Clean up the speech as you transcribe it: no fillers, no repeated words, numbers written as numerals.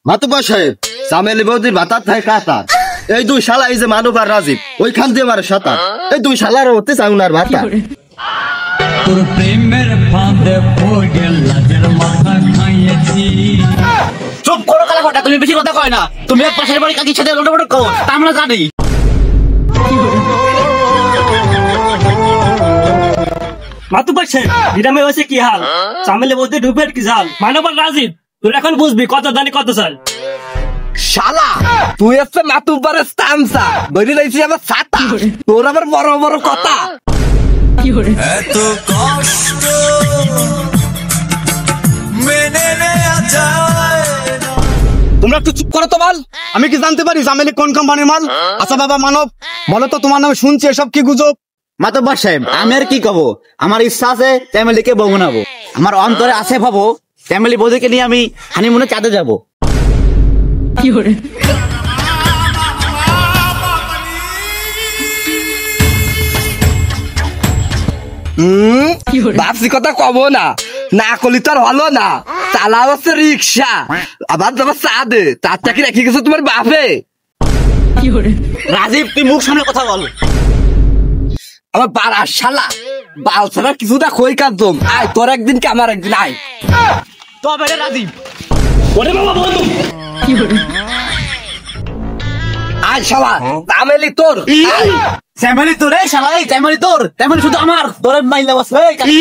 মাতুব্বর সাহেব চামেলি বৌদির ভাতার থাকে কাতার এই দুই শালা এই যে মানব আর রাজীব ওইখান দিয়ে মারে সাঁতার এই দুই শালার হতে চাই উনার ভাতা তোর প্রেমের ফাঁদে পড়ে লাজের মাথা খাইয়েছি। চুপ করো কালা কথা, তুমি বেশি কথা কয় না। তুমি পাশের বাড়ি কাকির সাথে লটপট করো, তা আমরা জানি। মাতুব্বর সাহেব গ্রামে হয়েছে কি হাল? চামেলি বৌদি ঢুপের কি জাল? মানব আর রাজীব তুই এখন বুঝবি কত জানি কত চাল। শালা তুই হচ্ছে মাতুব্বরের তামসা ধরে রয়েছি আমার ছাতা, তোর আবার বড় বড় কথা। এত কষ্ট মেনে নেওয়া যায় না। তোমরা একটু চুপ করো তো বল, আমি কি জানতে পারি চামেলি কোন কোম্পানির মাল? আচ্ছা বাবা মানব বলো তো, তোমার নামে শুনছি এসব কি গুজব? মাতুব্বর সাহেব আমি আর কি কব, আমার ইচ্ছা আছে ফ্যামিলিকে বউ বানাবো। আমার অন্তরে আছে ভাবো ফ্যামিলি বৌদিকে নিয়ে আমি হানিমুনে চাঁদে যাবো। ভাবছি কথা কব না, না করলি তো আর হলো না। চালা হচ্ছে রিক্সা, আবার তোমার চা দে, চারটা কি রেখে গেছো তোমার বাপে? রাজীব তুই মুখ সামনে কথা বল। আমার পাড়ার শালা বাল ছাড়া কিছুটা খই কাঁদম। আয় তোর একদিন কি আমার একদিন, আয় তবে রে রাজীব, ওরে বাবা বন্ধু আয় শালা চামেলি তোর, আয়। ফ্যামিলি তোর এই শালা, এই ফ্যামিলি তোর, ফ্যামিলি শুধু আমার তোর মাইলা বসে। কি